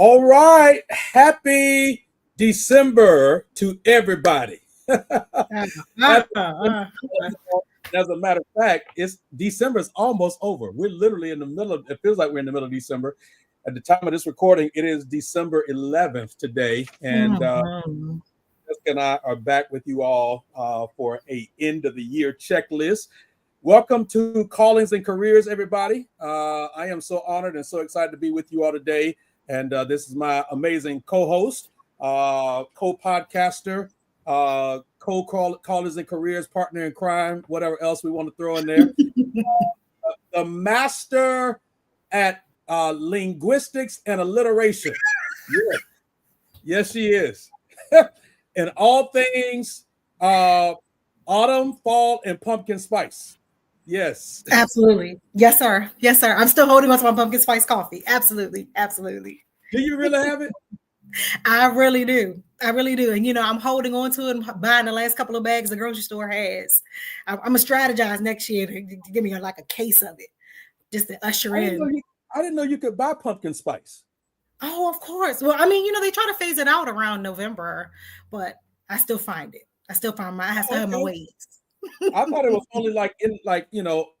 All right. Happy December to everybody. As a matter of fact, December is almost over. We're literally in the middle of it. Feels like we're in the middle of December. At the time of this recording, it is December 11th today, and Jessica and I are back with you all for a end of the year checklist. Welcome to Callings and Careers, everybody. I am so honored and so excited to be with you all today. And this is my amazing co-host, co-podcaster, co-callers and careers, partner in crime, whatever else we want to throw in there. The master at linguistics and alliteration. Yes, she is. And all things autumn, fall, and pumpkin spice. Yes. Absolutely. Yes, sir. Yes, sir. I'm still holding on to my pumpkin spice coffee. Absolutely. Absolutely. Do you really have it? I really do. And, I'm holding on to it and buying the last couple of bags the grocery store has. I'm going to strategize next year to give me a case of it just to usher in. I didn't know you could buy pumpkin spice. Oh, of course. Well, they try to phase it out around November, but I still find it. I still have my ways. I thought it was only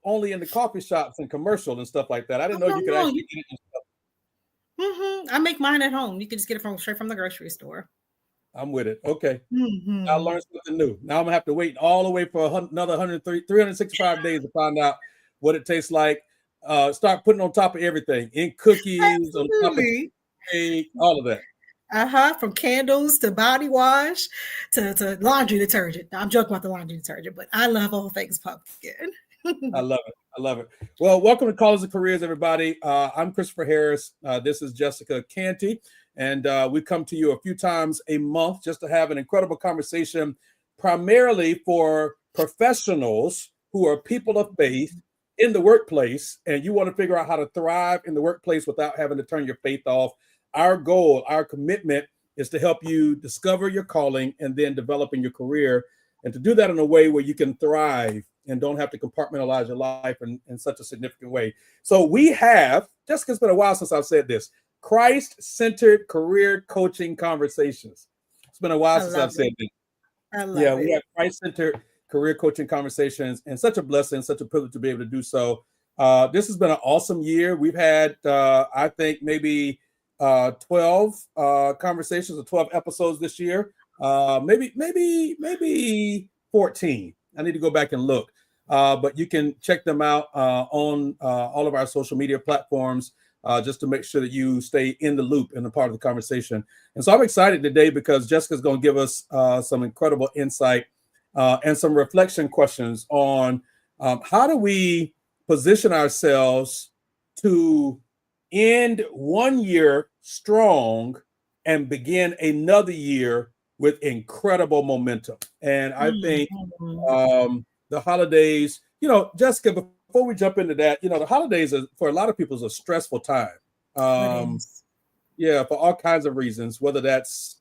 only in the coffee shops and commercial and stuff like that. I didn't know you could actually get it and stuff. I make mine at home. You can just get it straight from the grocery store. I'm with it. Okay. I learned something new. Now I'm gonna have to wait all the way for another 365 days to find out what it tastes like. Start putting on top of everything, in cookies, on top of cake, all of that. From candles to body wash to laundry detergent. I'm joking about the laundry detergent, but I love all things pumpkin. I love it. Well, welcome to Callers and Careers, everybody. I'm Christopher Harris. This is Jessica Canty, and we come to you a few times a month just to have an incredible conversation, primarily for professionals who are people of faith in the workplace, and you want to figure out how to thrive in the workplace without having to turn your faith off. Our goal, our commitment is to help you discover your calling and then develop in your career, and to do that in a way where you can thrive and don't have to compartmentalize your life in such a significant way. So we have, Jessica, it's been a while since I've said this, Christ-centered career coaching conversations. It's been a while since I've said this. We have Christ-centered career coaching conversations, and such a blessing, such a privilege to be able to do so. This has been an awesome year. We've had, I think, maybe 12 conversations or 12 episodes this year, maybe 14. I need to go back and look, but you can check them out on all of our social media platforms just to make sure that you stay in the loop and a part of the conversation. And so I'm excited today because Jessica's going to give us some incredible insight and some reflection questions on how do we position ourselves to end one year strong and begin another year with incredible momentum. And I think the holidays, Jessica, before we jump into that, the holidays are, for a lot of people, is a stressful time. For all kinds of reasons, whether that's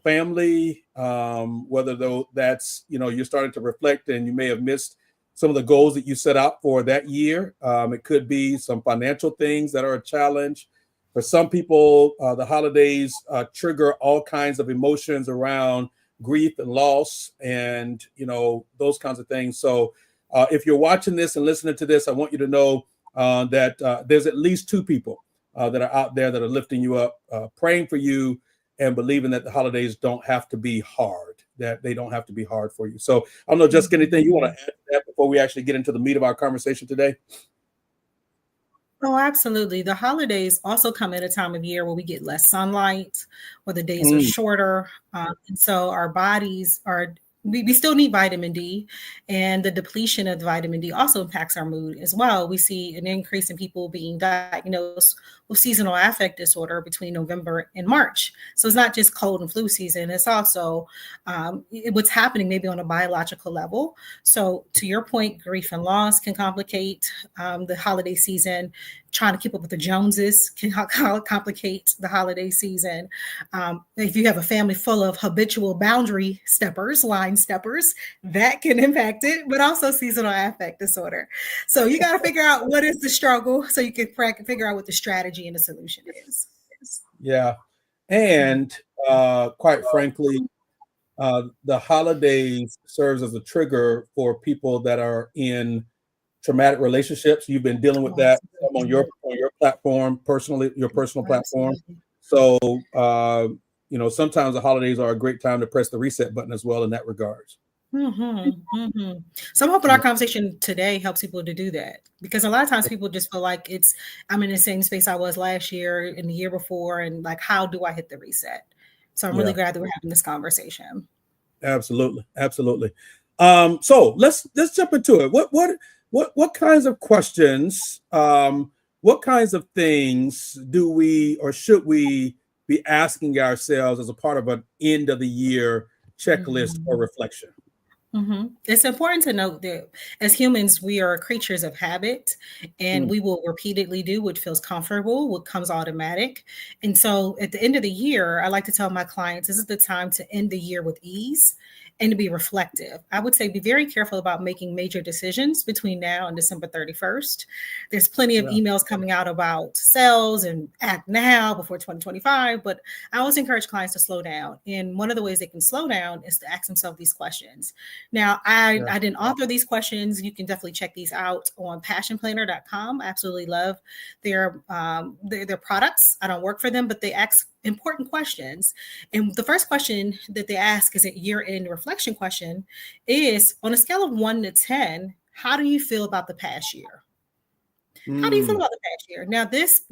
family, whether that's you're starting to reflect and you may have missed some of the goals that you set out for that year. It could be some financial things that are a challenge. For some people, the holidays trigger all kinds of emotions around grief and loss and, those kinds of things. So if you're watching this and listening to this, I want you to know that there's at least two people that are out there that are lifting you up, praying for you, and believing that the holidays don't have to be hard, that they don't have to be hard for you. So I don't know, Jessica, anything you want to add to that before we actually get into the meat of our conversation today? Oh, absolutely. The holidays also come at a time of year where we get less sunlight, where the days are shorter. And so our bodies we still need vitamin D, and the depletion of the vitamin D also impacts our mood as well. We see an increase in people being diagnosed with seasonal affect disorder between November and March. So it's not just cold and flu season. It's also what's happening maybe on a biological level. So to your point, grief and loss can complicate the holiday season. Trying to keep up with the Joneses can complicate the holiday season. If you have a family full of habitual boundary steppers, line steppers, that can impact it, but also seasonal affect disorder. So you got to figure out what is the struggle so you can figure out what the strategy and the solution is. Yeah. And quite frankly, the holidays serves as a trigger for people that are in traumatic relationships. You've been dealing with Oh, that on absolutely. your platform, personally, your personal platform. Absolutely. So sometimes the holidays are a great time to press the reset button as well in that regards. So I'm hoping our Yeah. conversation today helps people to do that, because a lot of times people just feel like I'm in the same space I was last year and the year before, and like, how do I hit the reset? So I'm really Yeah. glad that we're having this conversation. Absolutely, absolutely. So let's jump into it. What kinds of questions, what kinds of things do we or should we be asking ourselves as a part of an end of the year checklist or Mhm. reflection? It's important to note that as humans, we are creatures of habit, and Mm, we will repeatedly do what feels comfortable, what comes automatic. And so at the end of the year, I like to tell my clients this is the time to end the year with ease and to be reflective. I would say be very careful about making major decisions between now and December 31st. There's plenty of yeah, emails coming out about sales and act now before 2025, but I always encourage clients to slow down. And one of the ways they can slow down is to ask themselves these questions. Now, I, yeah, I didn't author these questions. You can definitely check these out on passionplanner.com. I absolutely love their products. I don't work for them, but they ask important questions. And the first question that they ask is a year-end reflection question is, on a scale of 1 to 10, how do you feel about the past year? How do you feel mm, about the past year? Now, this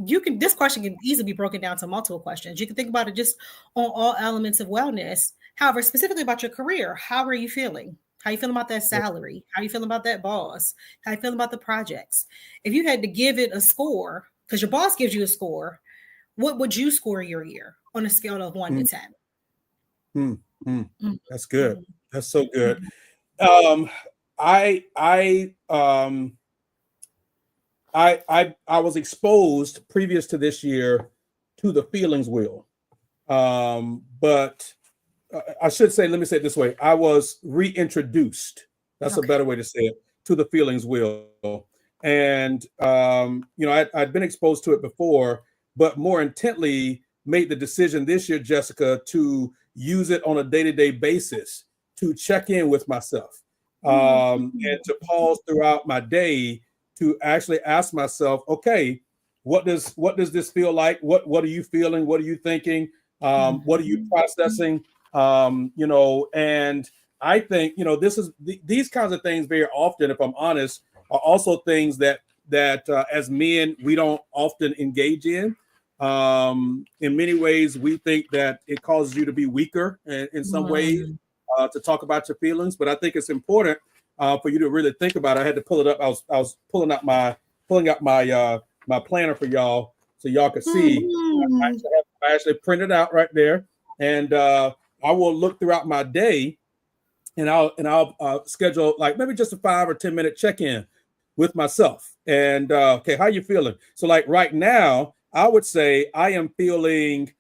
question can easily be broken down to multiple questions. You can think about it just on all elements of wellness. However, specifically about your career, how are you feeling? How you feeling about that yeah, salary? How you feeling about that boss? How you feeling about the projects? If you had to give it a score, because your boss gives you a score, what would you score your year on a scale of one to mm, 10? mm, mm. Mhm, That's good. mhm, That's so good. mhm. Um, I I um I was exposed previous to this year to the feelings wheel. But I should say, let me say it this way: I was reintroduced. That's a Okay. better way to say it, to the feelings wheel. And I'd been exposed to it before, but more intently made the decision this year, Jessica, to use it on a day-to-day basis to check in with myself, and to pause throughout my day to actually ask myself, okay, what does this feel like? What are you feeling? What are you thinking? What are you Mhm. processing? And I think these kinds of things very often, if I'm honest, are also things that as men we don't often engage in. In many ways, we think that it causes you to be weaker in some ways, Mhm. to talk about your feelings. But I think it's important for you to really think about it. I had to pull it up. I was pulling out my planner for y'all so y'all could see. Mhm. I actually printed out right there, and I will look throughout my day, and I'll schedule like maybe just a 5 or 10 minute check in with myself. And okay, how you feeling? So like right now, I would say I am feeling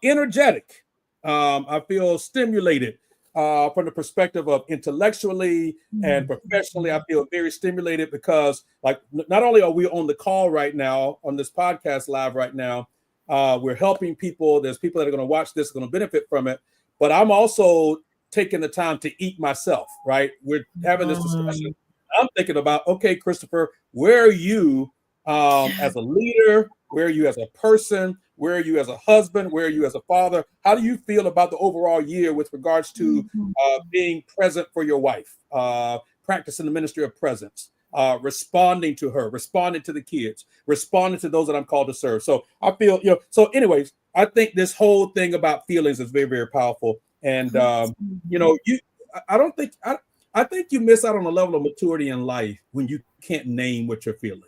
energetic. I feel stimulated from the perspective of intellectually and professionally. I Mhm. feel very stimulated because like not only are we on the call right now on this podcast live right now, we're helping people. There's people that are going to watch this, going to benefit from it. But I'm also taking the time to eat myself, right? We're having this discussion. Mhm. I'm thinking about, okay, Christopher, where are you Yeah. as a leader? Where are you as a person? Where are you as a husband? Where are you as a father? How do you feel about the overall year with regards to Mhm. being present for your wife, practicing the ministry of presence, responding to her, responding to the kids, responding to those that I'm called to serve? So I feel, so anyways, I think this whole thing about feelings is very, very powerful. And Absolutely. you, I don't think I think you miss out on a level of maturity in life when you can't name what you're feeling.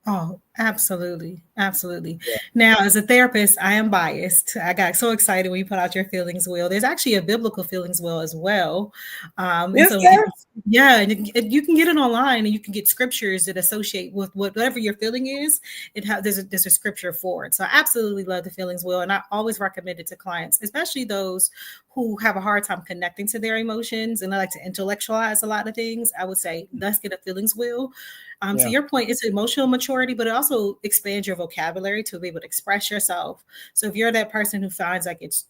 Oh, absolutely. Absolutely. Yeah. Now, as a therapist, I am biased. I got so excited when you put out your feelings wheel. There's actually a biblical feelings wheel as well. And Is so there? people, yeah, and you can get it online, and you can get scriptures that associate with whatever your feeling is. There's a scripture for it. So I absolutely love the feelings wheel. And I always recommend it to clients, especially those who have a hard time connecting to their emotions and they like to intellectualize a lot of things. I would say, let's get a feelings wheel. To Yeah. your point, it's emotional maturity, but it also also expands your vocabulary to be able to express yourself. So if you're that person who finds like it's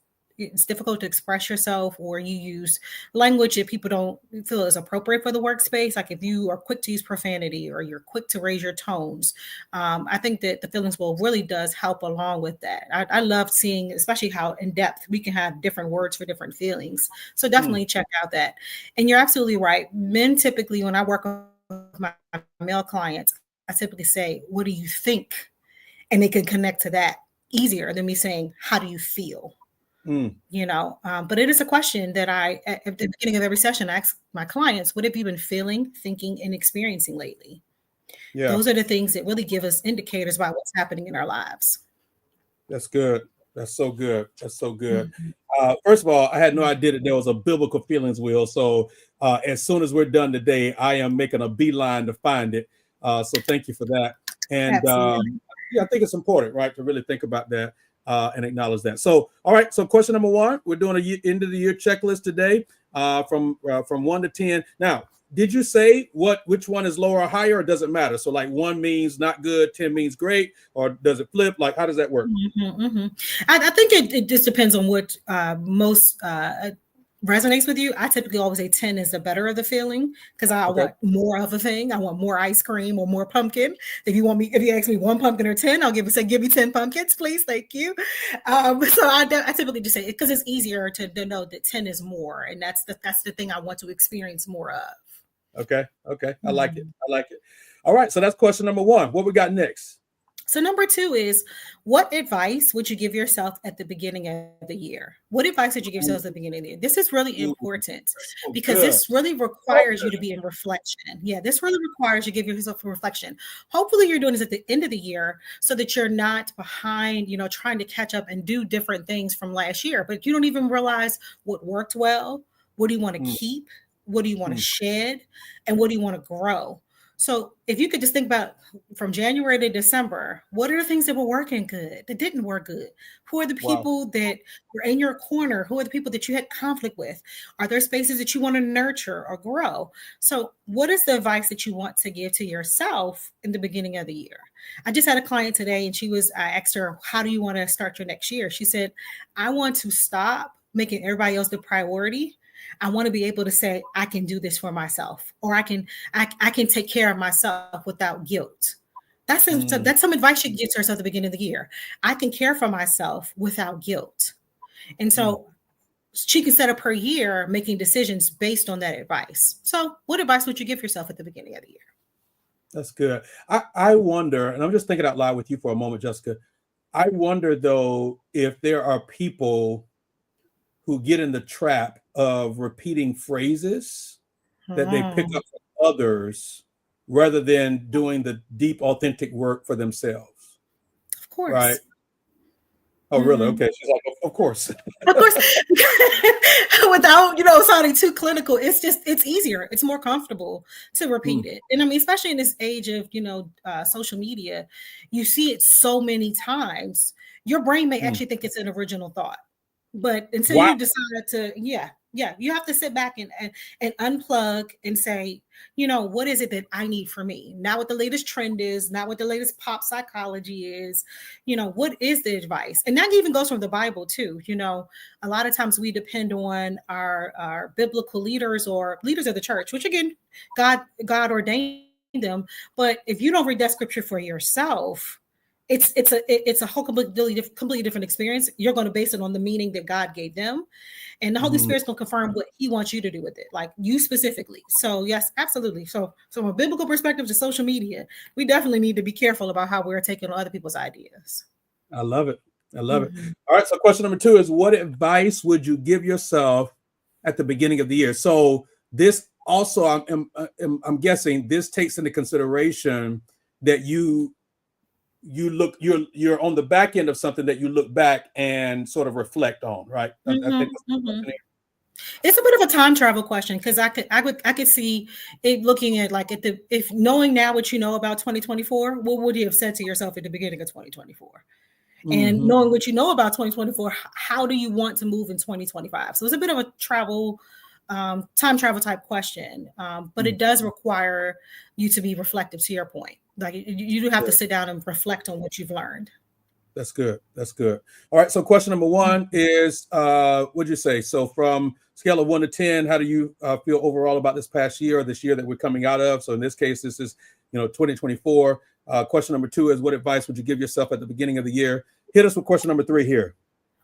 difficult to express yourself, or you use language that people don't feel is appropriate for the workspace, like if you are quick to use profanity or you're quick to raise your tones, I think that the Feelings Wheel really does help along with that. I love seeing, especially how in depth we can have different words for different feelings. So definitely check out that. And you're absolutely right. Men typically, when I work with my male clients, I typically say, what do you think? And they can connect to that easier than me saying, how do you feel? But it is a question that I, at the beginning of every session, I ask my clients, what have you been feeling, thinking, and experiencing lately? Yeah. Those are the things that really give us indicators about what's happening in our lives. That's good. That's so good. That's so good. First of all, I had no idea that there was a biblical feelings wheel. So as soon as we're done today, I am making a beeline to find it. So thank you for that. And I think it's important, right, to really think about that. And acknowledge that. So, all right. So, question number 1, we're doing a end of the year checklist today, from 1 to 10. Now, did you say which one is lower or higher, or does it matter? So, like 1 means not good, 10 means great, or does it flip? Like, how does that work? I think it just depends on what most resonates with you. I typically always say 10 is the better of the feeling, because I want more of a thing. I want more ice cream or more pumpkin. If you ask me 1 pumpkin or 10, I'll give me 10 pumpkins, please. Thank you. So I typically just say it because it's easier to know that 10 is more. And that's the thing I want to experience more of. Okay. I like it. All right. So that's question number 1. What we got next? So number 2 is, what advice would you give yourself at the beginning of the year? What advice would you give yourself at the beginning of the year? This is really important because this really requires you to be in reflection. Yeah, this really requires you to give yourself a reflection. Hopefully you're doing this at the end of the year so that you're not behind, trying to catch up and do different things from last year, but you don't even realize what worked well. What do you want to keep? What do you want to shed? And what do you want to grow? So if you could just think about from January to December, what are the things that were working good, that didn't work good? Who are the people that were in your corner? Who are the people that you had conflict with? Are there spaces that you want to nurture or grow? So what is the advice that you want to give to yourself in the beginning of the year? I just had a client today, and I asked her, how do you want to start your next year? She said, I want to stop making everybody else the priority. I want to be able to say, I can do this for myself, or I can take care of myself without guilt. That's some advice you can give to herself at the beginning of the year. I can care for myself without guilt. And so she can set up her year making decisions based on that advice. So what advice would you give yourself at the beginning of the year? That's good. I wonder, and I'm just thinking out loud with you for a moment, Jessica. I wonder, though, if there are people who get in the trap of repeating phrases that they pick up from others rather than doing the deep, authentic work for themselves. Of course. Right? Oh, really? Okay. She's like, of course. Of course. Without, sounding too clinical, it's easier. It's more comfortable to repeat it. And I mean, especially in this age of, social media, you see it so many times. Your brain may actually think it's an original thought. But until you decide to, you have to sit back and unplug and say, what is it that I need for me? Not what the latest trend is, not what the latest pop psychology is, what is the advice? And that even goes from the Bible too. A lot of times we depend on our biblical leaders or leaders of the church, which again, God ordained them. But if you don't read that scripture for yourself, it's a whole completely different experience. You're going to base it on the meaning that God gave them, and the Holy Spirit's going to confirm what He wants you to do with it, like you specifically. So yes, absolutely. So from a biblical perspective to social media, we definitely need to be careful about how we're taking on other people's ideas. I love it. All right. So question number 2 is, what advice would you give yourself at the beginning of the year? So this also, I'm guessing this takes into consideration that you're on the back end of something that you look back and sort of reflect on, right? I think it's a bit of a time travel question, because I could see it looking at like if knowing now what you know about 2024, what would you have said to yourself at the beginning of 2024? And knowing what you know about 2024, how do you want to move in 2025? So it's a bit of a time travel type question, but it does require you to be reflective, to your point. Like you do have to Good. sit down and reflect on what you've learned. That's good. That's good. All right. So question number one is, what'd you say? So from scale of 1 to 10, how do you feel overall about this past year or this year that we're coming out of? So in this case, this is, 2024. Question number two is, what advice would you give yourself at the beginning of the year? Hit us with question number three here.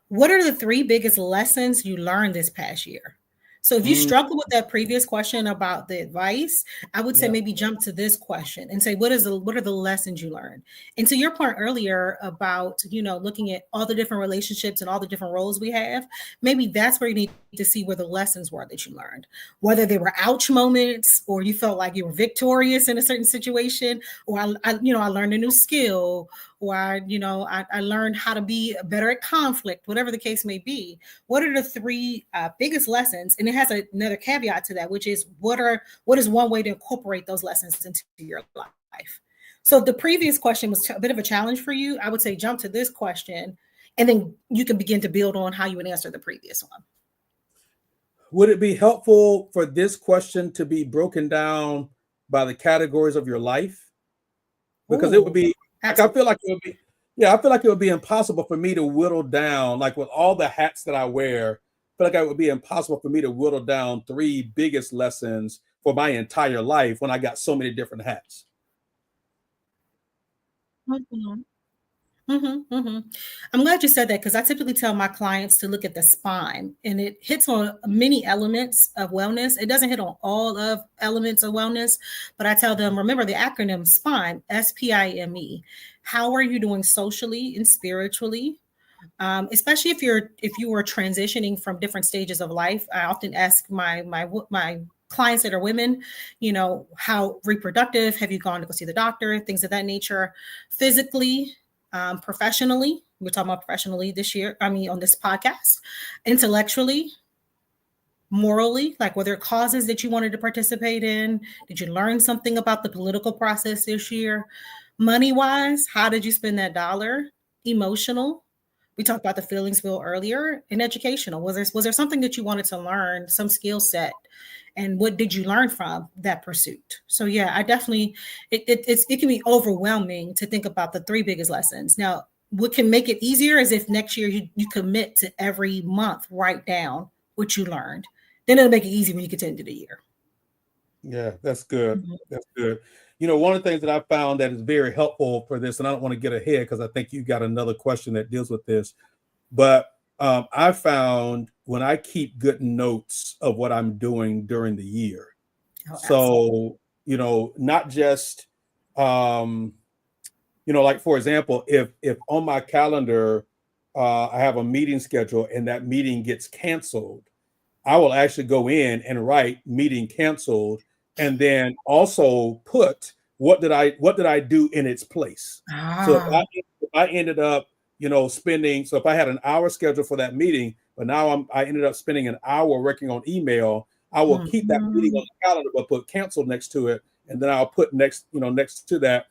What are the 3 biggest lessons you learned this past year? So if you struggle with that previous question about the advice, I would say Yeah. maybe jump to this question and say, what are the lessons you learned? And to your point earlier about, looking at all the different relationships and all the different roles we have, maybe that's where you need to see where the lessons were that you learned, whether they were ouch moments or you felt like you were victorious in a certain situation, or I learned a new skill, or I learned how to be better at conflict, whatever the case may be. What are the 3 biggest lessons? And it has another caveat to that, which is what is one way to incorporate those lessons into your life? So the previous question was a bit of a challenge for you. I would say jump to this question, and then you can begin to build on how you would answer the previous one. Would it be helpful for this question to be broken down by the categories of your life? Because it would be, like, I feel like it would be, I feel like it would be impossible for me to whittle down, like with all the hats that I wear, I feel like it would be impossible for me to whittle down 3 biggest lessons for my entire life when I got so many different hats. Mhm. I'm glad you said that, because I typically tell my clients to look at the spine, and it hits on many elements of wellness. It doesn't hit on all of elements of wellness, but I tell them, remember the acronym SPIME, SPIME. How are you doing socially and spiritually? Especially if you are transitioning from different stages of life. I often ask my clients that are women, how reproductive, have you gone to go see the doctor, things of that nature, physically, professionally. We're talking about professionally this year. On this podcast, intellectually, morally, like were there causes that you wanted to participate in? Did you learn something about the political process this year? Money wise, how did you spend that dollar? Emotional. We talked about the feelings wheel earlier. And educational. Was there something that you wanted to learn, some skill set? And what did you learn from that pursuit? So yeah, I definitely, it can be overwhelming to think about the 3 biggest lessons. Now, what can make it easier is if next year you commit to every month, write down what you learned. Then it'll make it easy when you get to the end of the year. Yeah, that's good. Mhm. That's good. One of the things that I found that is very helpful for this, and I don't want to get ahead because I think you got another question that deals with this, but I found when I keep good notes of what I'm doing during the year. Oh, absolutely. So, not just, like for example, if on my calendar I have a meeting schedule and that meeting gets canceled, I will actually go in and write meeting canceled, and then also put what did I do in its place. So Ah. if I ended up, spending, so if I had an hour scheduled for that meeting, but now I ended up spending an hour working on email, I will keep that meeting on Mhm. the calendar, but put canceled next to it, and then I'll put next to that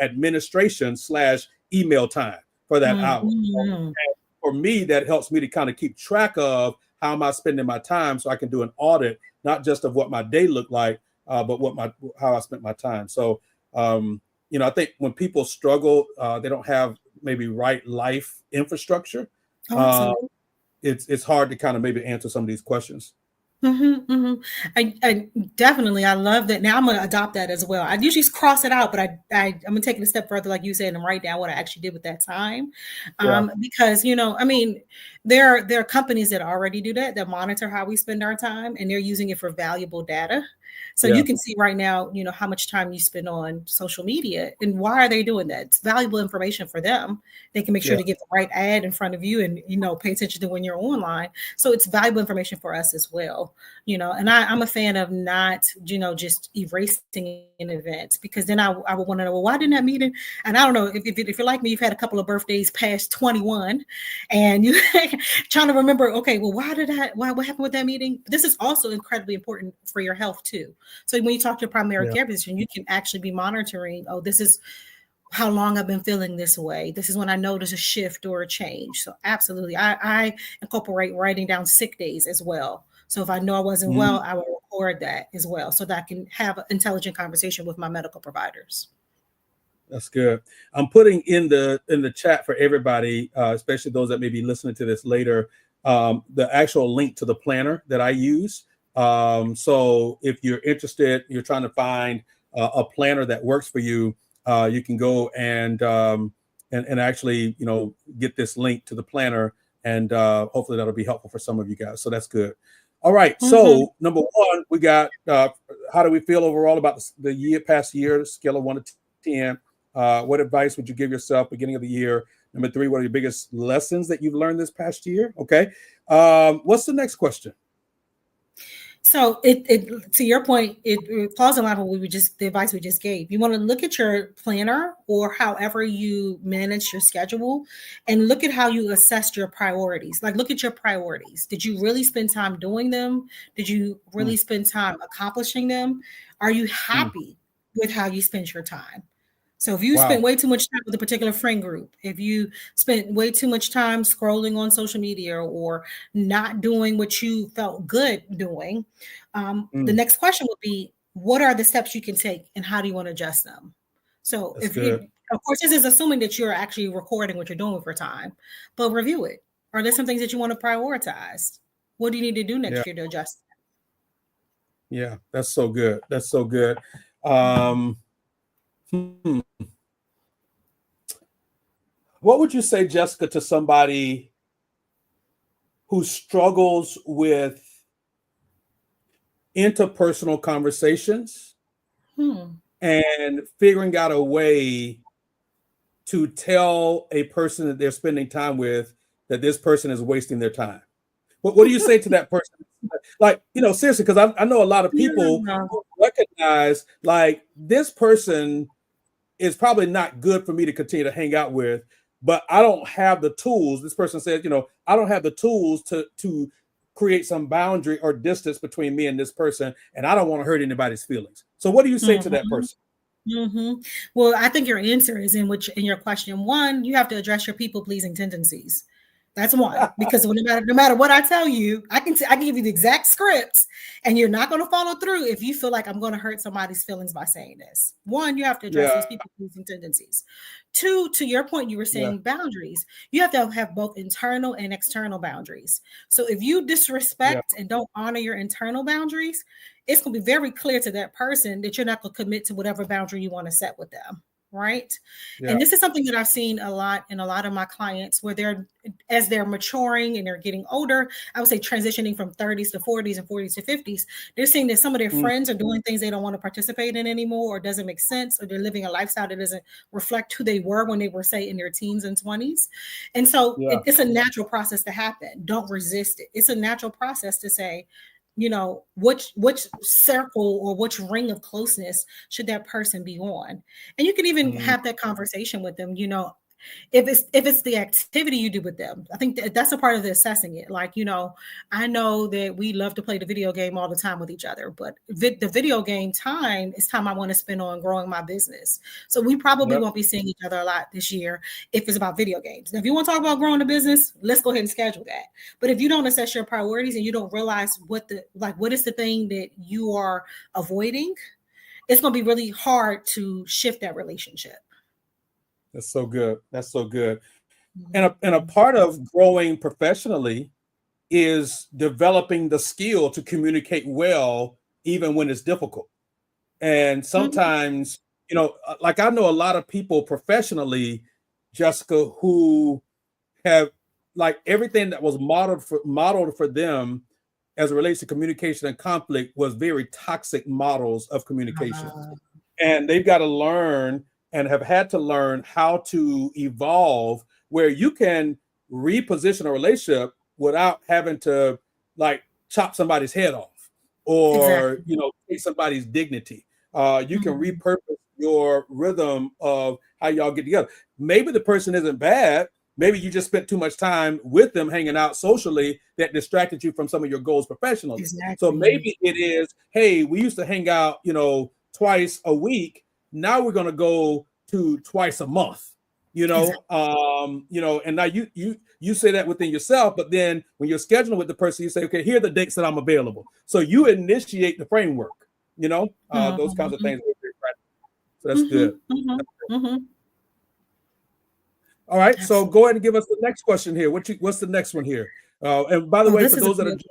administration/email time for that hour. Mhm. For me, that helps me to kind of keep track of how am I spending my time, so I can do an audit, not just of what my day looked like, but how I spent my time. So, I think when people struggle, they don't have maybe right life infrastructure. Oh, Uh, absolutely. it's hard to kind of maybe answer some of these questions. I definitely, I love that. Now I'm going to adopt that as well. I usually cross it out, but I'm going to take it a step further, like you said, and write down what I actually did with that time. Yeah, Because, there are companies that already do that monitor how we spend our time, and they're using it for valuable data. So you yeah, can see right now, how much time you spend on social media, and why are they doing that? It's valuable information for them. They can make sure yeah. to get the right ad in front of you, and, pay attention to when you're online. So it's valuable information for us as well. And I'm a fan of not, just erasing an event, because then I would want to know, well, why didn't that meeting? And I don't know if you're like me, you've had a couple of birthdays past 21, and you trying to remember, okay, well, what happened with that meeting? This is also incredibly important for your health too. So when you talk to a primary Yeah. care physician, you can actually be monitoring, oh, this is how long I've been feeling this way. This is when I notice a shift or a change. So absolutely. I incorporate writing down sick days as well. So if I know I wasn't Mhm. well, I will record that as well, so that I can have an intelligent conversation with my medical providers. That's good. I'm putting in the chat for everybody, especially those that may be listening to this later, the actual link to the planner that I use. So if you're interested, you're trying to find a planner that works for you, you can go and actually, get this link to the planner, and hopefully that'll be helpful for some of you guys. So that's good. All right. So number one, we got how do we feel overall about the past year, scale of 1 to 10? What advice would you give yourself beginning of the year? Number 3, what are your biggest lessons that you've learned this past year? Okay. What's the next question? So it to your point, it falls in line with the advice we just gave. You want to look at your planner or however you manage your schedule and look at how you assess your priorities. Like, look at your priorities. Did you really spend time doing them? Did you really spend time accomplishing them? Are you happy with how you spent your time? So if you spent way too much time with a particular friend group, if you spent way too much time scrolling on social media or not doing what you felt good doing, the next question would be, what are the steps you can take and how do you want to adjust them? So of course, this is assuming that you're actually recording what you're doing for time, but review it. Are there some things that you want to prioritize? What do you need to do next year to adjust? Yeah, that's so good. That's so good. What would you say, Jessica, to somebody who struggles with interpersonal conversations and figuring out a way to tell a person that they're spending time with that this person is wasting their time? What do you say to that person? Like, seriously, because I know a lot of people who recognize, like, this person is probably not good for me to continue to hang out with, but I don't have the tools. This person says, I don't have the tools to create some boundary or distance between me and this person, and I don't want to hurt anybody's feelings. So what do you say to that person? Well, I think your answer is in your question. One, you have to address your people-pleasing tendencies. That's one, because no matter what I tell you, I can give you the exact script and you're not going to follow through if you feel like I'm going to hurt somebody's feelings by saying this. One, you have to address those people-pleasing tendencies. Two, to your point, you were saying boundaries. You have to have both internal and external boundaries. So if you disrespect and don't honor your internal boundaries, it's going to be very clear to that person that you're not going to commit to whatever boundary you want to set with them. Right. And this is something that I've seen a lot in a lot of my clients where as they're maturing and they're getting older, I would say transitioning from 30s to 40s and 40s to 50s, they're seeing that some of their friends are doing things they don't want to participate in anymore, or doesn't make sense, or they're living a lifestyle that doesn't reflect who they were when they were, say, in their teens and 20s. And so it's a natural process to happen. Don't resist it. It's a natural process to say, which circle or which ring of closeness should that person be on? And you can even have that conversation with them, if it's the activity you do with them. I think that's a part of the assessing it. Like, I know that we love to play the video game all the time with each other, but the video game time is time I want to spend on growing my business. So we probably won't be seeing each other a lot this year if it's about video games. Now, if you want to talk about growing the business, let's go ahead and schedule that. But if you don't assess your priorities and you don't realize what is the thing that you are avoiding, it's going to be really hard to shift that relationship. That's so good. That's so good. And a part of growing professionally is developing the skill to communicate well, even when it's difficult. And sometimes, like, I know a lot of people professionally, Jessica, who have, like, everything that was modeled for them as it relates to communication and conflict was very toxic models of communication. And they've got to learn and have had to learn how to evolve where you can reposition a relationship without having to, like, chop somebody's head off or, take somebody's dignity. You can repurpose your rhythm of how y'all get together. Maybe the person isn't bad. Maybe you just spent too much time with them hanging out socially that distracted you from some of your goals professionally. Exactly. So maybe it is, hey, we used to hang out, twice a week. Now we're going to go to twice a month, exactly. And now you say that within yourself, but then when you're scheduling with the person, you say, okay, here are the dates that I'm available. So you initiate the framework, those kinds of things. So that's good. Mm-hmm. All right. So Absolutely. go ahead and give us the next question here. What's the next one here? And by the Oh, way, this for is a those that are good.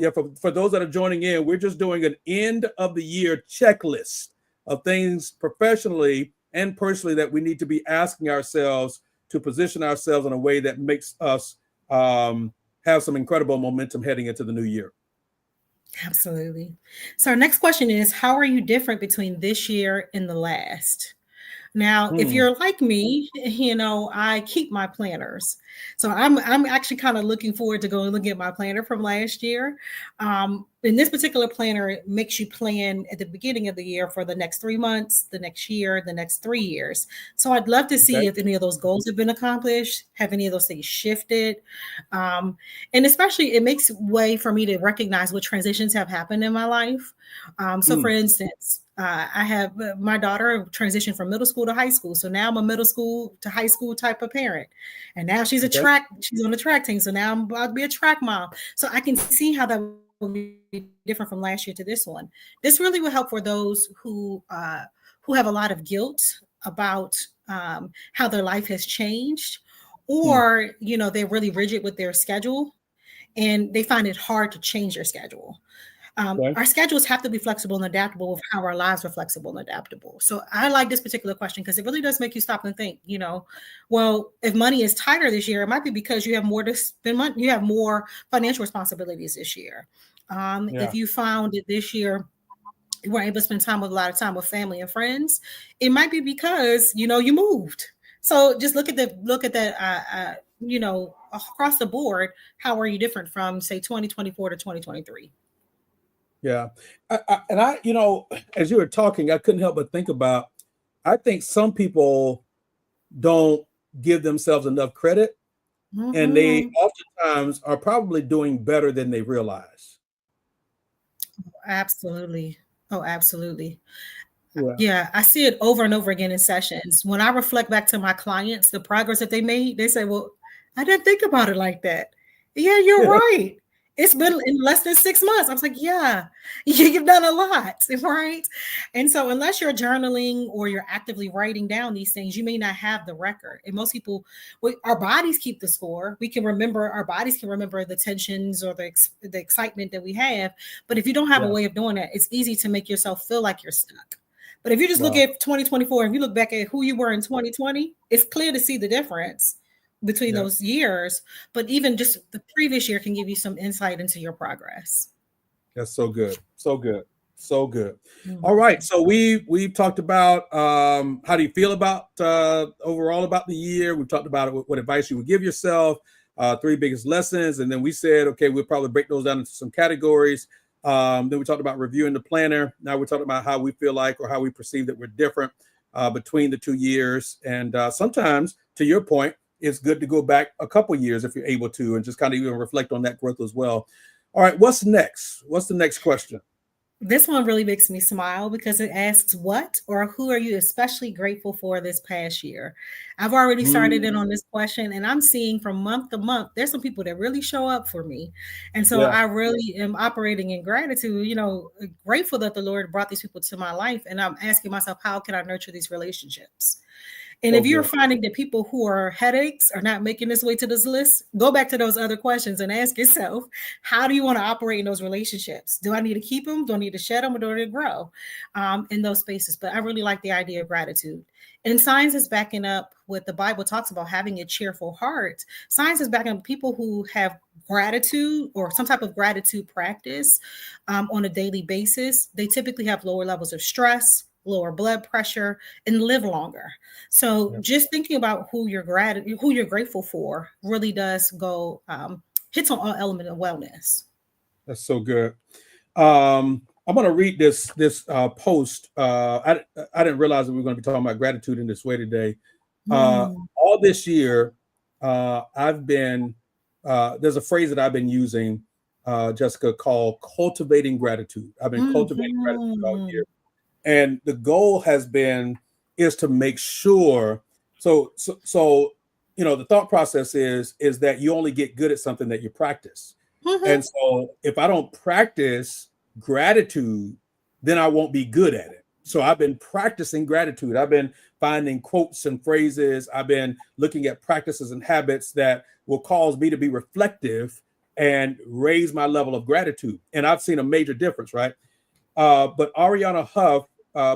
joining in, for those that are joining in, we're just doing an end of the year checklist of things professionally and personally that we need to be asking ourselves to position ourselves in a way that makes us have some incredible momentum heading into the new year. Absolutely. So our next question is, how are you different between this year and the last? Now, if Hmm. you're like me, I keep my planners. So I'm actually kind of looking forward to going and look at my planner from last year. In this particular planner, it makes you plan at the beginning of the year for the next 3 months, the next year, the next 3 years. So I'd love to see Okay. if any of those goals have been accomplished, have any of those things shifted. And especially it makes way for me to recognize what transitions have happened in my life. So for instance, I have my daughter transitioned from middle school to high school. So now I'm a middle school to high school type of parent. And now she's Okay. on the track team. So now I'm about to be a track mom. So I can see how that will be different from last year to this one. This really will help for those who have a lot of guilt about how their life has changed, Hmm. or they're really rigid with their schedule and they find it hard to change their schedule. Okay. Our schedules have to be flexible and adaptable with how our lives are flexible and adaptable. So I like this particular question because it really does make you stop and think, well, if money is tighter this year, it might be because you have more to spend money, you have more financial responsibilities this year. If Yeah. you found that this year you weren't able to spend a lot of time with family and friends, it might be because, you moved. So just look at that, across the board, how are you different from say 2024 to 2023? Yeah. As you were talking, I couldn't help but think about, I think some people don't give themselves enough credit, and they Mm-hmm. oftentimes are probably doing better than they realize. Absolutely. Oh, absolutely. Yeah. Yeah, I see it over and over again in sessions. When I reflect back to my clients, the progress that they made, they say, well, I didn't think about it like that. Yeah, you're right. It's been in less than 6 months. I was like, yeah, you've done a lot, right? And so, unless you're journaling or you're actively writing down these things, you may not have the record. And most people, our bodies keep the score. Our bodies can remember the tensions or the excitement that we have. But if you don't have a Yeah. way of doing that, it's easy to make yourself feel like you're stuck. But if you just look Wow. at 2024, if you look back at who you were in 2020, it's clear to see the difference between Yeah. those years. But even just the previous year can give you some insight into your progress. That's so good. So good. So good. All Mhm. right. So we've talked about how do you feel about overall about the year. We've talked about what advice you would give yourself, three biggest lessons, and then we said, okay, we'll probably break those down into some categories. Then we talked about reviewing the planner. Now we're talking about how we feel like or how we perceive that we're different between the 2 years. And sometimes, to your point, it's good to go back a couple years if you're able to, and just kind of even reflect on that growth as well. All right, what's next? What's the next question? This one really makes me smile because it asks, what or who are you especially grateful for this past year? I've already started in Mm, on this question, and I'm seeing from month to month, there's some people that really show up for me. And so yeah, I really am operating in gratitude, grateful that the Lord brought these people to my life. And I'm asking myself, how can I nurture these relationships? And so if you're good. finding that people who are headaches are not making this way to this list, go back to those other questions and ask yourself, how do you want to operate in those relationships? Do I need to keep them? Do I need to shed them, or do I need to grow in those spaces? But I really like the idea of gratitude. And science is backing up what the Bible talks about, having a cheerful heart. Science is backing up people who have gratitude or some type of gratitude practice on a daily basis. They typically have lower levels of stress, lower blood pressure, and live longer. So Yeah, just thinking about who you're grateful for really does go hits on all elements of wellness. that's so good. I'm going to read this post. I didn't realize that we were going to be talking about gratitude in this way today. Mm, All this year, I've been there's a phrase that I've been using, Jessica, called cultivating gratitude. I've been cultivating gratitude all mhm. year, and the goal has been is to make sure. So the thought process is that you only get good at something that you practice. Mhm. And so if I don't practice gratitude, then I won't be good at it. So I've been practicing gratitude. I've been finding quotes and phrases. I've been looking at practices and habits that will cause me to be reflective and raise my level of gratitude. And I've seen a major difference, right? But Ariana Huff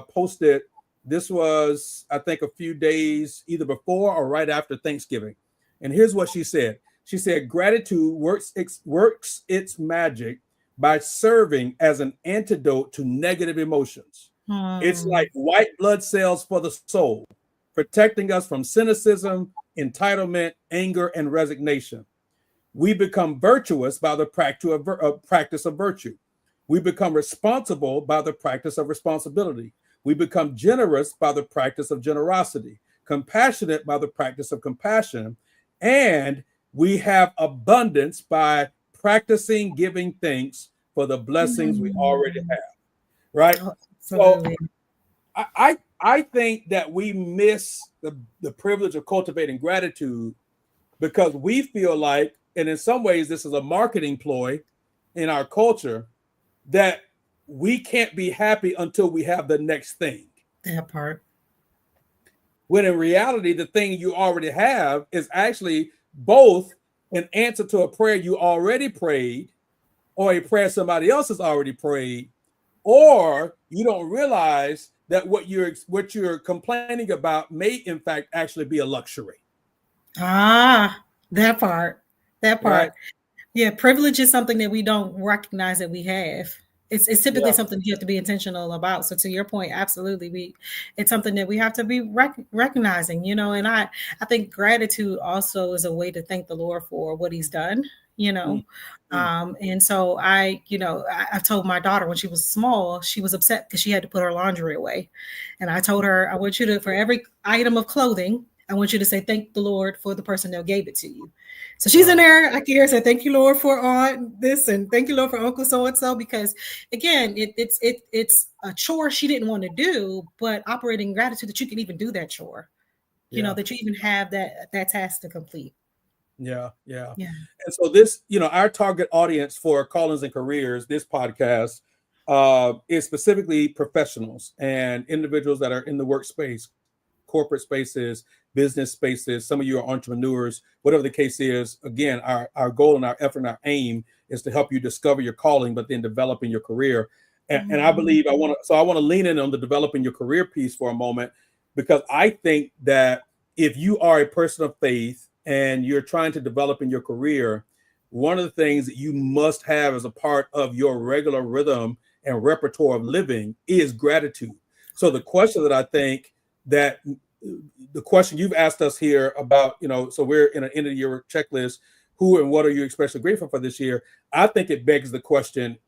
posted, this was, I think, a few days either before or right after Thanksgiving. And here's what she said. She said, gratitude works its magic by serving as an antidote to negative emotions. It's like white blood cells for the soul, protecting us from cynicism, entitlement, anger, and resignation. We become virtuous by the practice of virtue. We become responsible by the practice of responsibility. We become generous by the practice of generosity, compassionate by the practice of compassion, and we have abundance by practicing giving thanks for the blessings we already have, right? Oh, So absolutely. I think that we miss the privilege of cultivating gratitude because we feel like, and in some ways this is a marketing ploy in our culture, that we can't be happy until we have the next thing. That part. When in reality, the thing you already have is actually both an answer to a prayer you already prayed or a prayer somebody else has already prayed, or you don't realize that what you're complaining about may in fact actually be a luxury. Ah, that part. That Right? part. Yeah, privilege is something that we don't recognize that we have. It's typically Yeah. something you have to be intentional about. So to your point, absolutely, it's something that we have to be recognizing, and I think gratitude also is a way to thank the Lord for what He's done, you know. And so I've told my daughter when she was small, she was upset because she had to put her laundry away, and I told her, I want you to, for every item of clothing, I want you to say thank the Lord for the person that gave it to you. So she's in there. I can hear her say, "Thank you, Lord, for Aunt this, and thank you, Lord, for Uncle so and so." Because again, it's a chore she didn't want to do, but operating gratitude that you can even do that chore. Yeah. That you even have that task to complete. Yeah. Yeah. And so this, our target audience for Callings and Careers, this podcast, is specifically professionals and individuals that are in the workspace, corporate spaces, business spaces. Some of you are entrepreneurs, whatever the case is. Again, our goal and our effort and our aim is to help you discover your calling, but then developing your career. And I believe I want to lean in on the developing your career piece for a moment, because I think that if you are a person of faith and you're trying to develop in your career, one of the things that you must have as a part of your regular rhythm and repertoire of living is gratitude. So the question that I think that the question you've asked us here about, so we're in an end of the year checklist, who and what are you especially grateful for this year? I think it begs the question,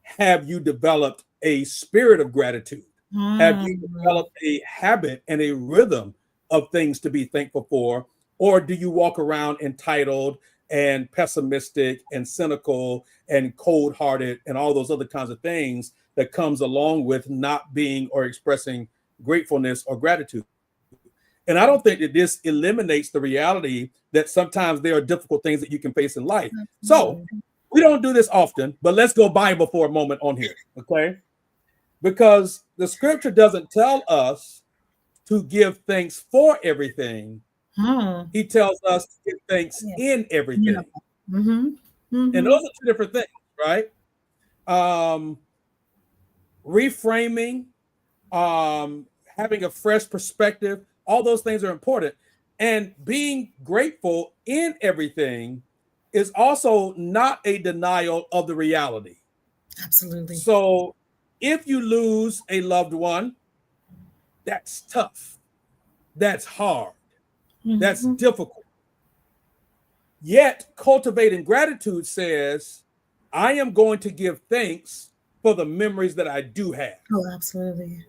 have you developed a spirit of gratitude? Have you developed a habit and a rhythm of things to be thankful for? Or do you walk around entitled and pessimistic and cynical and cold-hearted and all those other kinds of things that comes along with not being or expressing gratefulness or gratitude? And I don't think that this eliminates the reality that sometimes there are difficult things that you can face in life. So we don't do this often, but let's go Bible for a moment on here, okay? Because the scripture doesn't tell us to give thanks for everything. He tells us to give thanks in everything. And those are two different things, right? Reframing, having a fresh perspective, all those things are important. And being grateful in everything is also not a denial of the reality. Absolutely. So if you lose a loved one, that's tough. That's hard. That's difficult. Yet cultivating gratitude says, I am going to give thanks for the memories that I do have. Oh, absolutely.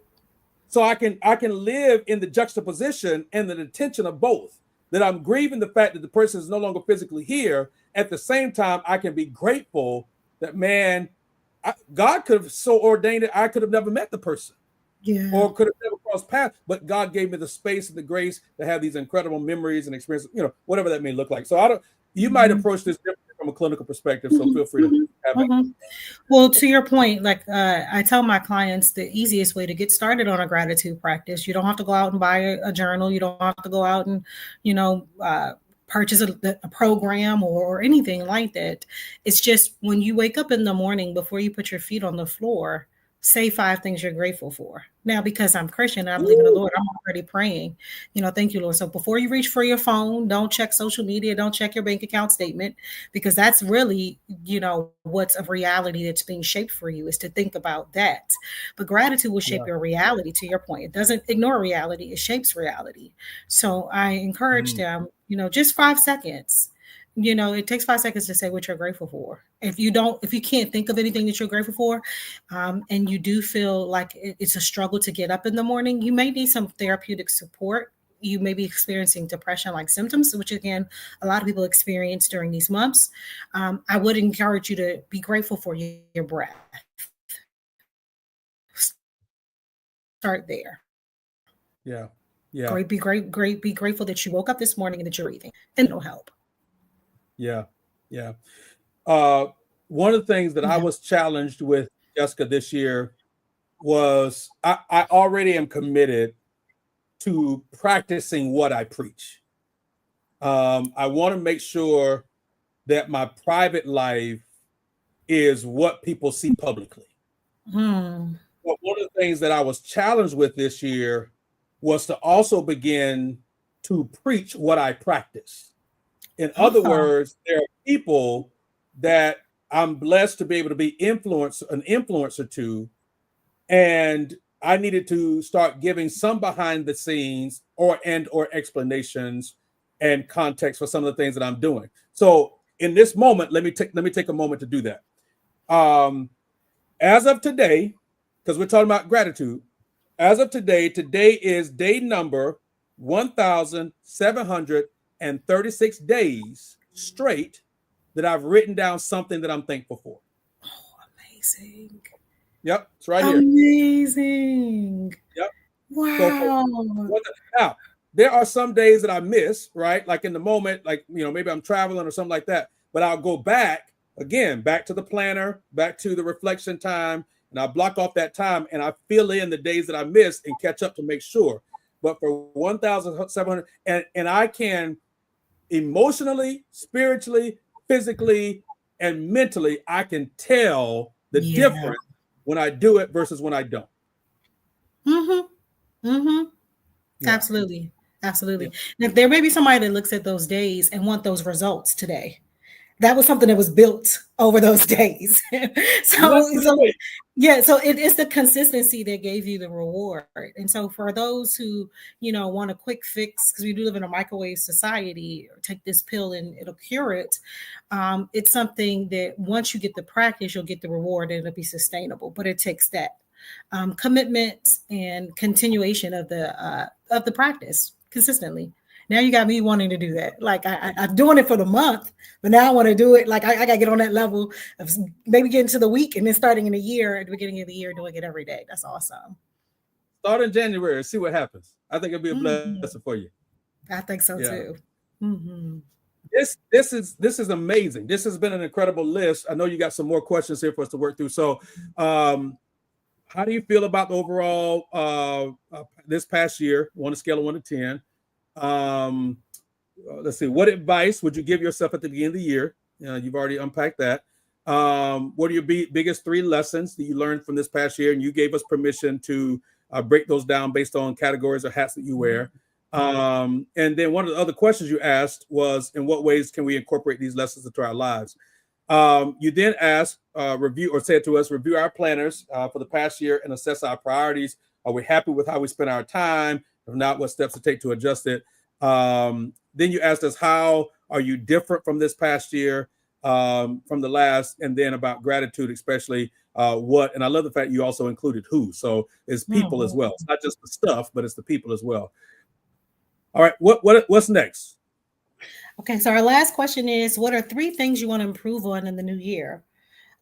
So I can live in the juxtaposition and the tension of both, that I'm grieving the fact that the person is no longer physically here. At the same time, I can be grateful that, man, God could have so ordained it, I could have never met the person. Yeah. Or could have never crossed paths, but God gave me the space and the grace to have these incredible memories and experiences, whatever that may look like. So you might approach this differently from from a clinical perspective. So feel free to have it. Well, to your point, like I tell my clients, the easiest way to get started on a gratitude practice, you don't have to go out and buy a journal. You don't have to go out and, purchase a program or anything like that. It's just when you wake up in the morning, before you put your feet on the floor, say 5 things you're grateful for. Now, because I'm Christian and I believe in the Lord, I'm already praying, thank you, Lord. So before you reach for your phone, don't check social media, don't check your bank account statement, because that's really, what's a reality that's being shaped for you, is to think about that. But gratitude will shape your reality, to your point. It doesn't ignore reality, it shapes reality. So I encourage them, just 5 seconds. It takes 5 seconds to say what you're grateful for. If you can't think of anything that you're grateful for, and you do feel like it's a struggle to get up in the morning, you may need some therapeutic support. You may be experiencing depression-like symptoms, which again, a lot of people experience during these months. I would encourage you to be grateful for your breath. Start there. Yeah. Yeah. Be grateful that you woke up this morning and that you're breathing, and it'll help. Yeah. Yeah. One of the things that I was challenged with, Jessica, this year was I already am committed to practicing what I preach. I want to make sure that my private life is what people see publicly. But one of the things that I was challenged with this year was to also begin to preach what I practice. In other words, there are people that I'm blessed to be able to be an influencer to, and I needed to start giving some behind the scenes or explanations and context for some of the things that I'm doing. So in this moment, let me take a moment to do that. As of today, because we're talking about gratitude, as of today is day number 1,736 days straight that I've written down something that I'm thankful for. Oh, amazing. Yep, it's right here. Amazing. Yep. Wow. Now, there are some days that I miss, right? Like in the moment, like, maybe I'm traveling or something like that, but I'll go back to the planner, back to the reflection time, and I block off that time and I fill in the days that I missed and catch up to make sure. But for 1,700, and I can emotionally, spiritually, physically, and mentally, I can tell the difference when I do it versus when I don't. Absolutely. Now, there may be somebody that looks at those days and want those results today. That was something that was built over those days. So it is the consistency that gave you the reward. And so for those who, want a quick fix, because we do live in a microwave society, or take this pill and it'll cure it. It's something that once you get the practice, you'll get the reward and it'll be sustainable. But it takes that commitment and continuation of the practice consistently. Now you got me wanting to do that. Like I'm doing it for the month, but now I want to do it. Like I got to get on that level of maybe getting to the week and then starting in a year, at the beginning of the year, doing it every day. That's awesome. Start in January, see what happens. I think it'll be a blessing for you. I think so too. This is amazing. This has been an incredible list. I know you got some more questions here for us to work through. So, how do you feel about the overall this past year on a scale of 1 to 10? Let's see. What advice would you give yourself at the beginning of the year? You've already unpacked that. What are your biggest 3 lessons that you learned from this past year? And you gave us permission to break those down based on categories or hats that you wear. And then one of the other questions you asked was, in what ways can we incorporate these lessons into our lives? You then asked, review our planners for the past year and assess our priorities. Are we happy with how we spend our time? If not, what steps to take to adjust it? Then you asked us, how are you different from this past year, from the last? And then about gratitude, especially what, and I love the fact you also included who. So it's people as well. It's not just the stuff, but it's the people as well. All right, what's next? Okay, so our last question is, what are 3 things you want to improve on in the new year?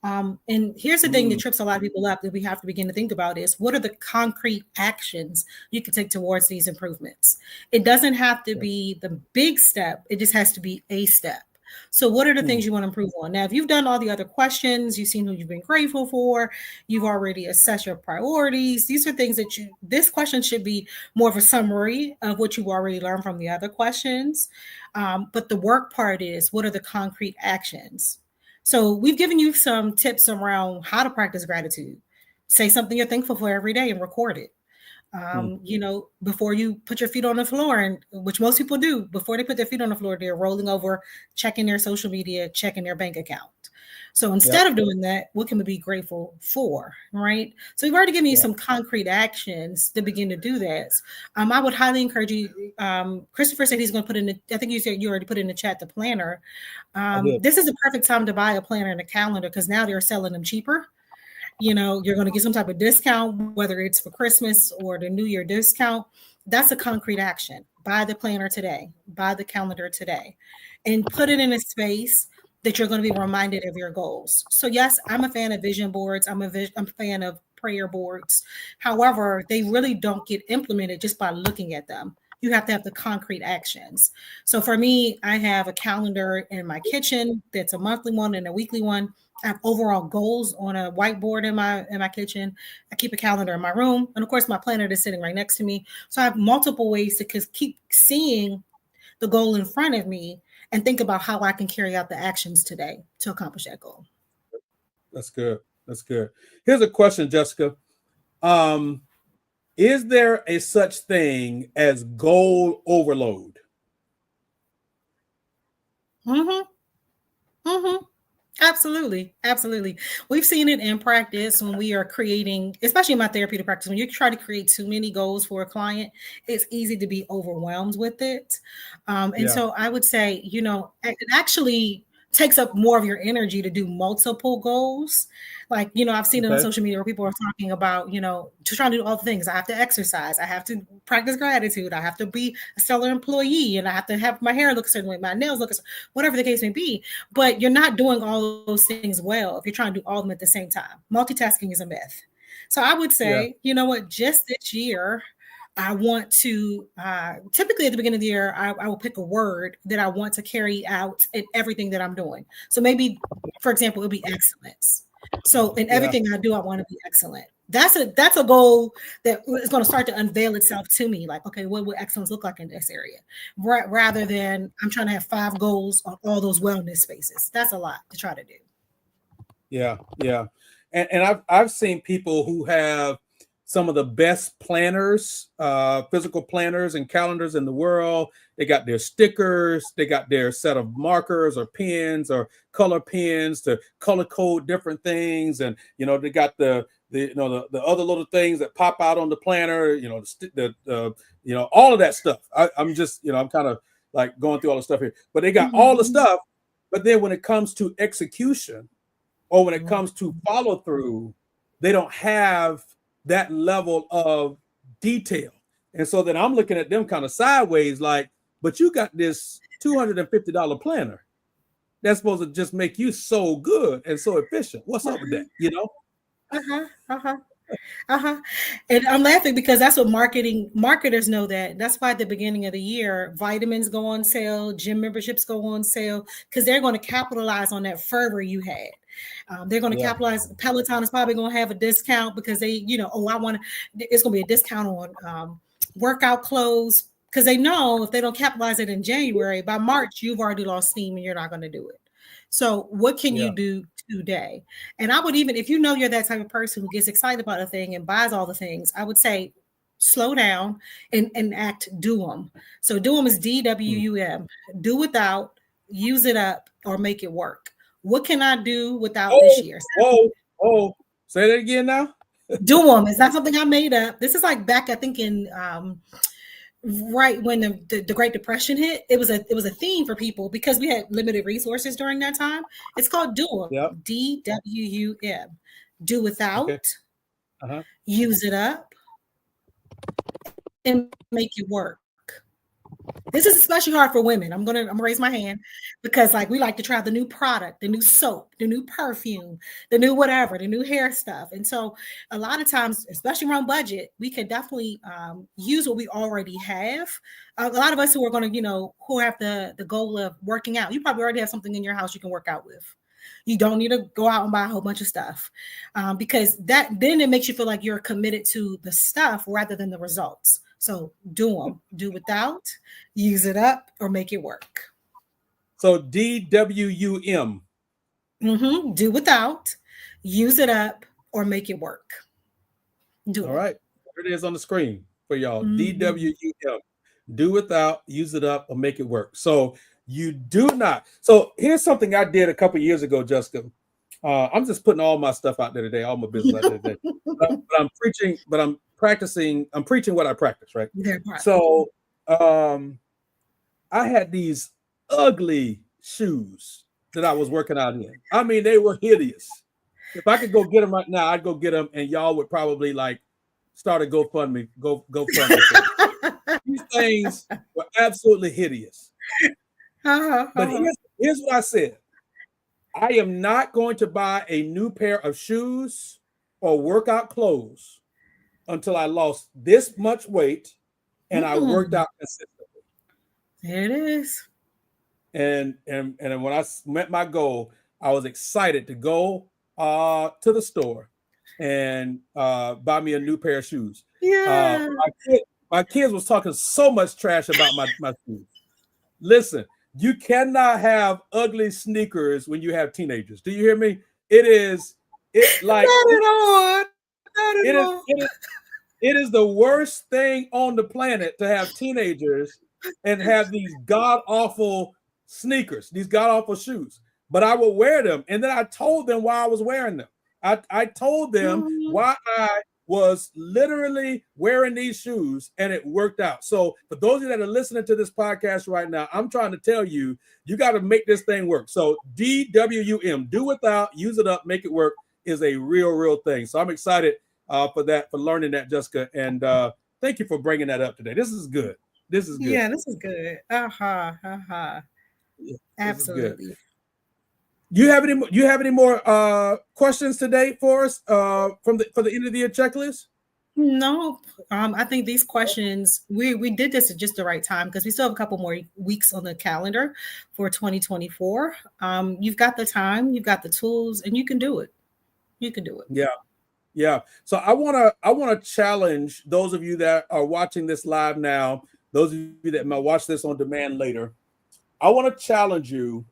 And here's the thing that trips a lot of people up that we have to begin to think about is, what are the concrete actions you can take towards these improvements? It doesn't have to be the big step. It just has to be a step. So what are the things you want to improve on? Now, if you've done all the other questions, you've seen who you've been grateful for, you've already assessed your priorities. These are things that this question should be more of a summary of what you've already learned from the other questions. But the work part is, what are the concrete actions? So we've given you some tips around how to practice gratitude. Say something you're thankful for every day and record it. Before you put your feet on the floor, and which most people do, before they put their feet on the floor, they're rolling over, checking their social media, checking their bank account. So instead of doing that, what can we be grateful for, right? So we've already given you some concrete actions to begin to do that. I would highly encourage you. Christopher said he's going to put in I think you said you already put in the chat the planner. This is the perfect time to buy a planner and a calendar, because now they're selling them cheaper. You're going to get some type of discount, whether it's for Christmas or the New Year discount. That's a concrete action. Buy the planner today, buy the calendar today, and put it in a space that you're going to be reminded of your goals. So yes, I'm a fan of vision boards. I'm a fan of prayer boards. However, they really don't get implemented just by looking at them. You have to have the concrete actions. So for me, I have a calendar in my kitchen that's a monthly one and a weekly one. I have overall goals on a whiteboard in my kitchen. I keep a calendar in my room. And of course, my planner is sitting right next to me. So I have multiple ways to keep seeing the goal in front of me and think about how I can carry out the actions today to accomplish that goal. That's good. That's good. Here's a question, Jessica. Is there a such thing as goal overload? Absolutely. Absolutely. We've seen it in practice when we are creating, especially in my therapeutic practice, when you try to create too many goals for a client, it's easy to be overwhelmed with it. So I would say, it actually takes up more of your energy to do multiple goals. Like, I've seen it on social media where people are talking about, just trying to do all the things. I have to exercise. I have to practice gratitude. I have to be a stellar employee, and I have to have my hair look a certain way, my nails look a certain way, whatever the case may be. But you're not doing all those things well if you're trying to do all of them at the same time. Multitasking is a myth. So I would say, you know what, just this year, I want to, typically at the beginning of the year, I will pick a word that I want to carry out in everything that I'm doing. So maybe, for example, it'll be excellence. So in everything I do, I want to be excellent. That's a goal that is going to start to unveil itself to me. Like, okay, what would excellence look like in this area? Rather than I'm trying to have 5 goals on all those wellness spaces. That's a lot to try to do. Yeah. And I've seen people who have some of the best planners, physical planners and calendars in the world. They got their stickers, they got their set of markers or pens or color pens to color code different things. And, they got the other little things that pop out on the planner, all of that stuff. I'm kind of like going through all the stuff here, but they got all the stuff. But then when it comes to execution or when it comes to follow through, they don't have that level of detail. And so then I'm looking at them kind of sideways, like, but you got this $250 planner that's supposed to just make you so good and so efficient. What's up with that? And I'm laughing because that's what marketers know that. That's why at the beginning of the year, vitamins go on sale, gym memberships go on sale, because they're going to capitalize on that fervor you had. They're going to capitalize. Peloton is probably going to have a discount because they, it's going to be a discount on workout clothes, because they know if they don't capitalize it in January, by March, you've already lost steam and you're not going to do it. So what can you do today? And I would even, if you're that type of person who gets excited about a thing and buys all the things, I would say slow down and do them. So do them is DWUM. Do without, use it up, or make it work. What can I do without this year? Say that again now. Do them. It's not something I made up. This is like back, I think in right when the Great Depression hit. It was a theme for people because we had limited resources during that time. It's called DWUM. DWUM. Do without, use it up, and make it work. This is especially hard for women. I'm gonna raise my hand because like we like to try the new product, the new soap, the new perfume, the new whatever, the new hair stuff. And so a lot of times, especially around budget, we can definitely use what we already have. A lot of us who are going to, who have the goal of working out, you probably already have something in your house you can work out with. You don't need to go out and buy a whole bunch of stuff because then it makes you feel like you're committed to the stuff rather than the results. So do them. Do without, use it up, or make it work. So DWUM. Do without, use it up, or make it work. All right. There it is on the screen for y'all. DWUM. Do without, use it up, or make it work. So you do not. So here's something I did a couple years ago, Jessica. I'm just putting all my stuff out there today, all my business out there today. but I'm preaching, but I'm practicing. I'm preaching what I practice, right? So I had these ugly shoes that I was working out in. I mean, they were hideous. If I could go get them right now, I'd go get them, and y'all would probably like start a GoFundMe. GoFundMe. These things were absolutely hideous. But here's what I said. I am not going to buy a new pair of shoes or workout clothes until I lost this much weight and I worked out consistently. There it is. And when I met my goal, I was excited to go to the store and buy me a new pair of shoes. Yeah. My kids was talking so much trash about my shoes. Listen, you cannot have ugly sneakers when you have teenagers. Do you hear me? It's like not at all. Not at all. It is the worst thing on the planet to have teenagers and have these god-awful sneakers, these god-awful shoes. But I would wear them. And then I told them why I was wearing them. I told them why I was literally wearing these shoes, and it worked out. So for those of you that are listening to this podcast right now, I'm trying to tell you, you got to make this thing work. So DWUM, do without, use it up, make it work, is a real thing. So I'm excited for learning that, Jessica. And thank you for bringing that up today. This is good. Yeah, this is good. Yeah, absolutely. You have any more questions today for us for the end of the year checklist? No, I think these questions we did this at just the right time because we still have a couple more weeks on the calendar for 2024. You've got the time, you've got the tools, and you can do it. You can do it. Yeah. So I want to challenge those of you that are watching this live now, those of you that might watch this on demand later. I want to challenge you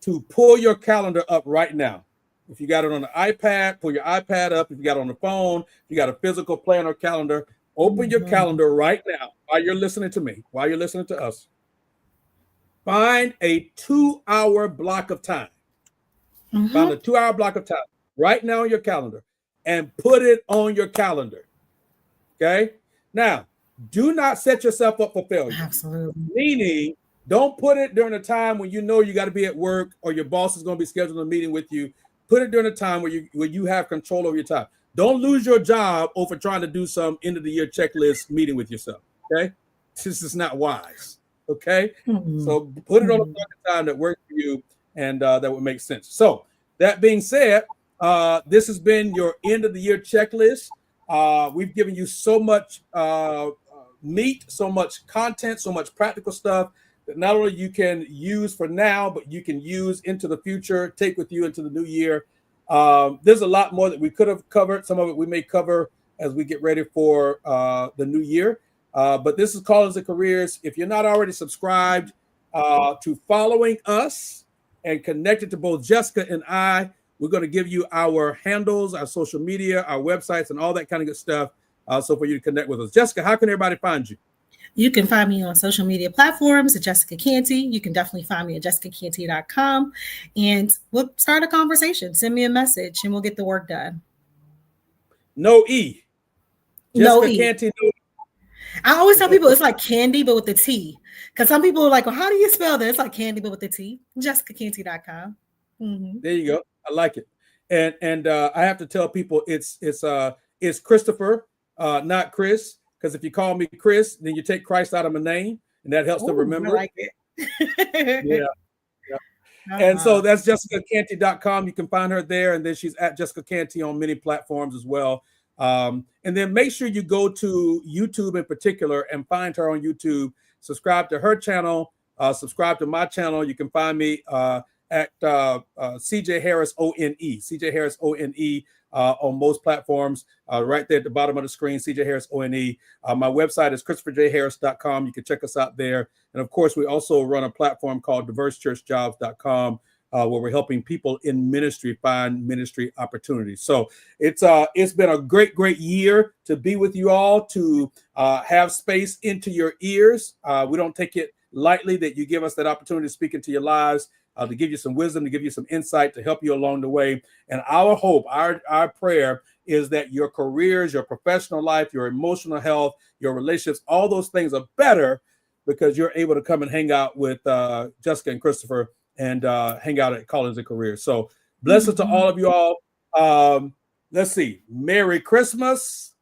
to pull your calendar up right now. If you got it on the iPad, pull your iPad up. If you got it on the phone, if you got a physical planner calendar, open your calendar right now while you're listening to me, while you're listening to us. Find a 2-hour block of time. Find a 2-hour block of time right now on your calendar and put it on your calendar. Okay? Now, do not set yourself up for failure. Absolutely. Meaning, don't put it during a time when you know you got to be at work or your boss is going to be scheduling a meeting with you. Put it during a time where you have control over your time. Don't lose your job over trying to do some end of the year checklist meeting with yourself. Okay, this is not wise. Okay, so put it on a time that works for you and that would make sense. So that being said, this has been your end of the year checklist. We've given you so much meat, so much content, so much practical stuff that not only you can use for now, but you can use into the future, take with you into the new year. There's a lot more that we could have covered. Some of it we may cover as we get ready for the new year. But this is Callers and Careers. If you're not already subscribed to following us and connected to both Jessica and I, we're going to give you our handles, our social media, our websites, and all that kind of good stuff. So for you to connect with us. Jessica, how can everybody find you? You can find me on social media platforms at Jessica Canty. You can definitely find me at jessicacanty.com. And we'll start a conversation. Send me a message and we'll get the work done. No E. Jessica no Canty, no E. I always tell people it's like candy, but with the T. Because some people are like, well, how do you spell that? It's like candy, but with the T. jessicacanty.com. There you go. I like it. And I have to tell people it's Christopher, not Chris. because if you call me Chris, then you take Christ out of my name, and that helps to remember. I like it. Yeah. And so that's JessicaCanty.com. You can find her there. And then she's at Jessica Canty on many platforms as well. And then make sure you go to YouTube in particular and find her on YouTube. Subscribe to her channel. Subscribe to my channel. You can find me at CJ Harris ONE. CJ Harris ONE on most platforms. Right there at the bottom of the screen, CJ Harris ONE. My website is ChristopherJHarris.com. You can check us out there. And of course, we also run a platform called DiverseChurchJobs.com, where we're helping people in ministry find ministry opportunities. So it's been a great year to be with you all, to have space into your ears. We don't take it lightly that you give us that opportunity to speak into your lives, to give you some wisdom, to give you some insight, to help you along the way. And our hope, our prayer is that your careers, your professional life, your emotional health, your relationships, all those things are better because you're able to come and hang out with Jessica and Christopher and hang out at Callings and Careers. So blessings to all of you all. Let's see. Merry Christmas.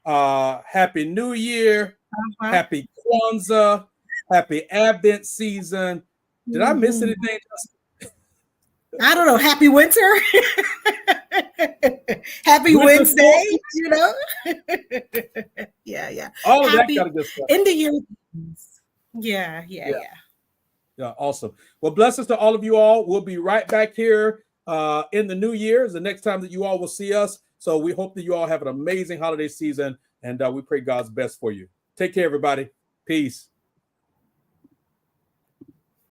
Happy New Year. Happy Kwanzaa. Happy Advent season. Did I miss anything? I don't know. Happy winter. Happy Wednesday, you know? Yeah. All of happy that kind of good stuff. End of year. Yeah. Yeah, awesome. Well, blessings to all of you all. We'll be right back here in the new year is the next time that you all will see us. So we hope that you all have an amazing holiday season, and we pray God's best for you. Take care, everybody. Peace.